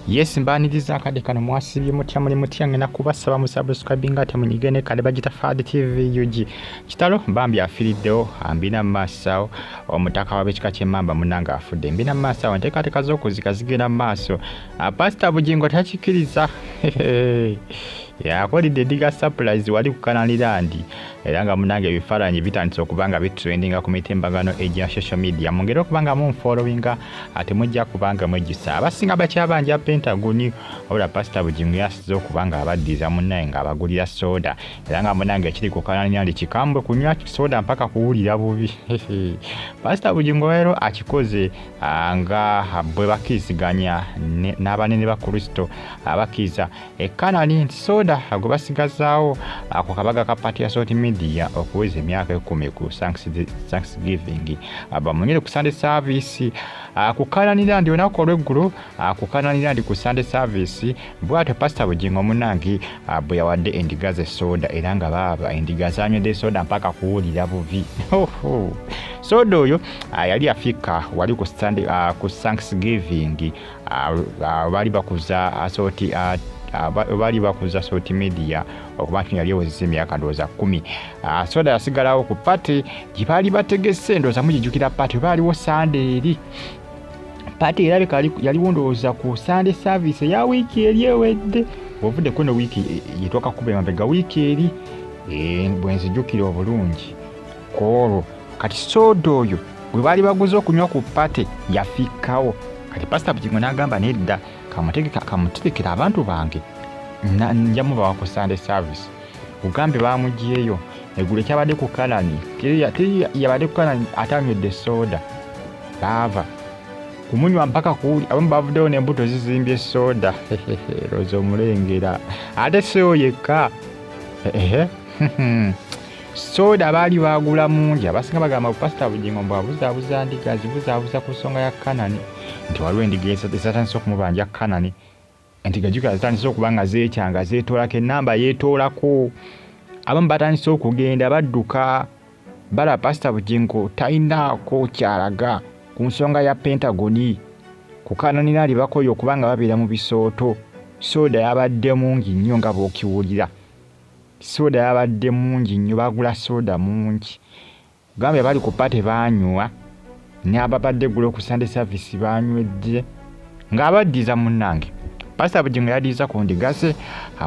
Yes mbaniriza akade kano mwasibye mutya muli mutya ngena kubasaba mu subscribing ate munyigene kale bagita Afudde TV UG Kitalo mbambi afiriddewo ambina masawo omutaka wa bechika kyemamba munanga Afudde mbina masawo ntekateka zokuzika zigenda maaso Pastor Bugingo Takikiliza yakolidde Endiga surprise wali ku Canan era nga munange ebifaananyi bitandise okubanga bitrendinga ku mitimbagano egya social media mungero okubanga mu followinga ate mujja kubanga mwejisa abasinga bakyabanja Pentagon ola Pastor Bugingo yasize okubanga abaddiza munnaye nga abagulira soda era nga munange ekiri ku Canan Kikambwe kunywa soda mpaka kuwulira bubi Pastor Bugingo rero akikoze nga bwe bakisiganya n'abanene ba Kristo abakiza Canan soda agobasigazawo ako kabaga ka party ya social media okuweza emyaka 10 ku Thanksgiving abamunyere ku Sunday service ku Canan ndi onako olw'eggulu ku Canan ku Sunday service bwate Pastor Bugingo munangi bwe yawadde Endiga ze soda era nga baba Endiga zanywedde soda mpaka kuwulira buvi soda oyo yali afika wali ku Sunday ku Thanksgiving bali bakuza asoti bali bakuza social media okubantu yali ewezesa emyaka ndowooza 10 soda yasigalawo ku party gibali bategese ndowooza mugijjukira party baaliwo Sunday eri party erabika yaliwo ndowooza ku Sunday service ya wiiki eri ewedde ovudde kuno wiiki yetwaka kuba emabega wiiki eri bwenzijjukira obulungi kolo kati soda oyo bwe bali baguze okunywa ku party yafikawo kati Pastor Bugingo n'agamba nedda kamutegekera abantu bange njamu bawa ku Sunday service ugambe bamugiyeyo egule kyabadde ku Canan yabadde ku Canan atanywedde soda bava kumunywa mpaka kuwuli abamu bavuddewo n'embuto zizimbye soda rozo omulengera ate seyo yekka soda baali bagula mungi abasinga bagamba Pastor Bugingo mbwabuzaabuza Endiga zibuzaabuza ku nsonga ya Canan nti waliwo Endiga ezatandise okumubanja Canan Endiga jukira zatandise okubanga zeekyanga zeetoolako ennamba yeetoolako abamu batandise okugenda badduka bala Pastor Bugingo talinaako kyalaga ku nsonga ya Pentagon ku Canan ali bakoyo okubanga babeera mu bisooto soda yabadde mungi nnyo nga bw'okiwulira soda yabadde mungi nnyo bagula soda mungi gambe bali ku party banywa ne ababadde gulo ku Sunday service banywedde ng'abaddiza munnange Pastor Bugingo yaddiza ku Endiga ze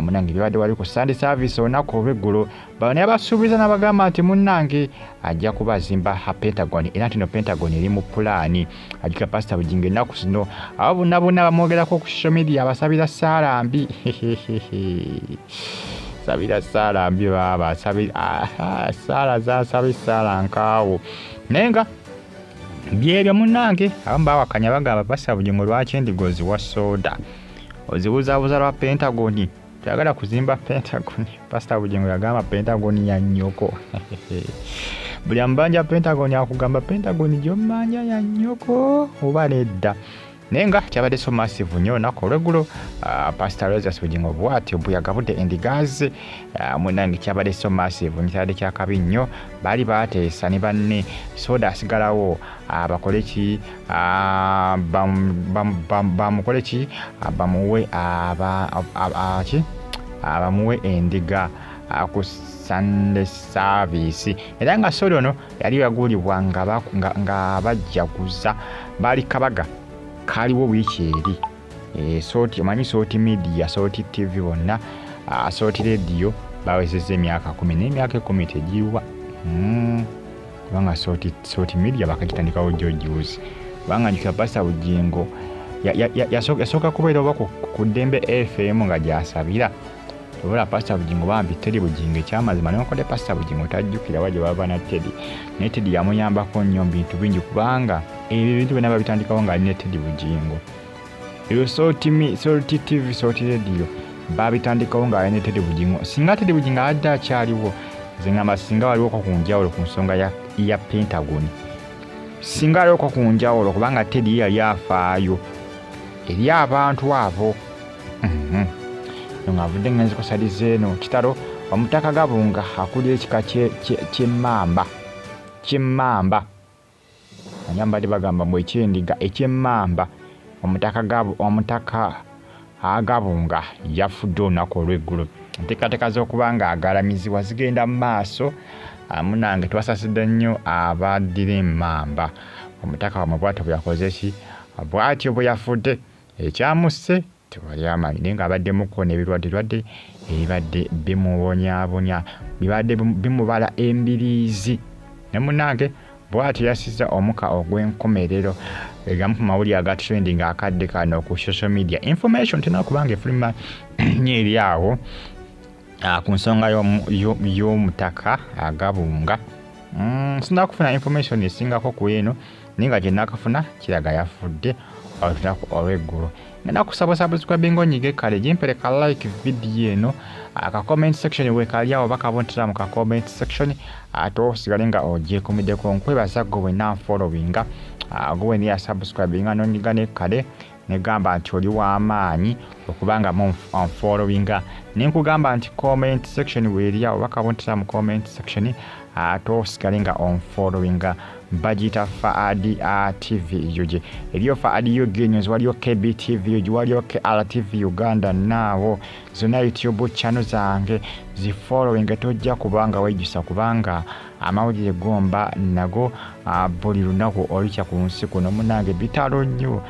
munange bibadde wali ku Sunday service onako olw'eggulo bano yabasuubiza n'abagamba nti munnange ajja kubazimba ha Pentagon era nti no Pentagon eri mu pulaani ajika Pastor Bugingo ennaku zino abo bonna bamwogerako ku social media abasabira ssaala mbi sabira sala mbi baba sabira sala za sabira nkaawo nenga byebyo munange abamba wakanya bagamba Pastor Bugingo lwaki Endiga wa soda ozibuzabuza lwa Pentagon tagala kuzimba Pentagon Pastor Bugingo yagamba Pentagon ya nnyoko buli ambanja Pentagon akugamba Pentagon gy'ommanja ya nnyoko oba nedda nenga kyabadde so massive nnyo nako olw'eggulo Pastor Bugingo bw'atyo bwe yagabudde Endiga ze munange kyabadde so massive nnyo kyakabi nnyo baali baateesa ne banne soda asigalawo bakole ki bamukole ki bamuwe abamuwe Endiga ku Sunday service era nga soda ono yali yagulibwa nga bajjaguza baali kabaga kaliwo wiiki eri soti manyi soti media soti TV bonna soti radio bawezezza emyaka 10 n'emyaka 10 tegiwa kubanga soti media bakagitandikawo jojuzi kubanga njukira Pastor Bugingo yasooka kubeera oba ku Ddembe FM nga gyasabira obola Pastor Bugingo bambi Teddy Bugingo ekyamazima newankubadde Pastor Bugingo tajjukira bajja baba na Teddy naye Teddy yamuyambako nnyo bintu bingi kubanga ebyo bintu byonna babitandikawo nga alina Teddy Bugingo ebyo soti TV soti radio babitandikawo nga alina Teddy Bugingo singa Teddy Bugingo adde akyaliwo nze ngamba singa waliwo ku njawulo ku nsonga ya Pentagon singa waliwo ku njawulo kubanga Teddy yali afaayo eri abantu abo ngavudde ngenzi kusaliza eno Kitalo omutaka gabunga akulira ekika ky'emmamba anyambadde bagamba mu eky'Endiga eky'emmamba omutaka agabunga yafudde olunaku olw'eggulu. Enteekateeka z'okuba nga agalamizibwa zigenda mu maaso. Munange twasasidde nnyo abaddira emmamba. Omutaka wamwe bw'atyo bwe yakoze ki? Bw'atyo bwe yafudde. Ekyamusse tewali amanyi naye ng'abadde mukoona ebirwadde ebibadde bimubonyaabonya, bibadde bimubala embiriizi. Ne munnange bw'atyo yasizza omuka ogw'enkomerero. Egamu ku mawulire aga trending akadde kano ku social media. Information tena kubanga efuluma nnyo eri awo ku nsonga y'omutaka agabunga. Sina kufuna information esingako ku eno naye nga gye nakafuna kiraga yafudde olunaku olw'eggulu. Ngenda kusaba subscribe onyiga kale jimpereka like video eno aka comment section wekali awo bakabontera mu ka comment section ate osigale nga ogyekumiddeko. Nkwebaza gwe wenna followinga gwe ni subscribinga n'onyiga ne kale negamba nti oli w'amaanyi okubanga mu followinga. Nenkugamba nti comment section weri awo bakabontera mu comment section ate osigale nga followinga. Bagita Faadi TV yoje eriyo Faadi News, waliyo KBTV yoje, waliyo KRTV Uganda naawo zonna YouTube channel zange zifollowing tojja kubanga wejjusa kubanga amawulire gomba nago buli lunaku olikya ku nsi kuno. Munange bitalo nnyo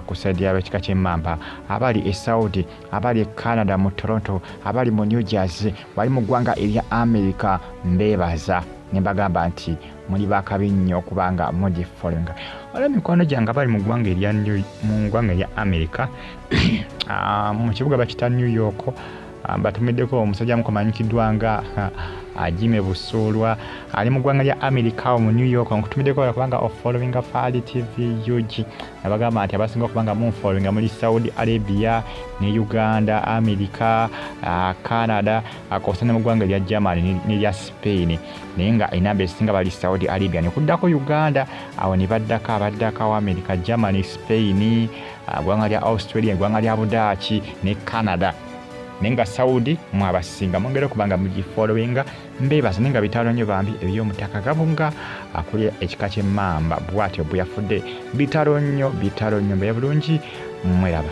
kusaidia ab'ekika ky'emmamba abali e Saudi, abali e Canada mu Toronto, abali mu New Jersey, bali mu ggwanga erya America. Mbeebaza nembagamba nti muli bakabi nnyo okubanga mudi following. Wala mikono gyange bali mu ggwanga erya America mu kibuga bakita New York. Batumiddeko omusajja mukomanyikiddwa nga Jimmy Busulwa ali mu ggwanga lya America mu New York. Nkutumiddeko kubanga following Faadi TV UG. Nabagamba nti abasinga okubanga mu following muri Saudi Arabia ne Uganda, America, Canada, akosana mu ggwanga lya Germany ne lya Spain. Naye nga enamba esinga bali Saudi Arabia ne kuddako Uganda awo ne baddako wa America, Germany, Spain, ggwanga lya Australia, ggwanga lya Budaaki ne Canada. Nenga Saudi mwabasinga mwongere kubanga mugi followinga. Mbeebaza nenga bitalo nnyo bambi eby'omutaka gabunga akuli ekika ky'emmamba bw'atyo bwe yafudde. Bitalo nnyo mbeera bulungi mweraba.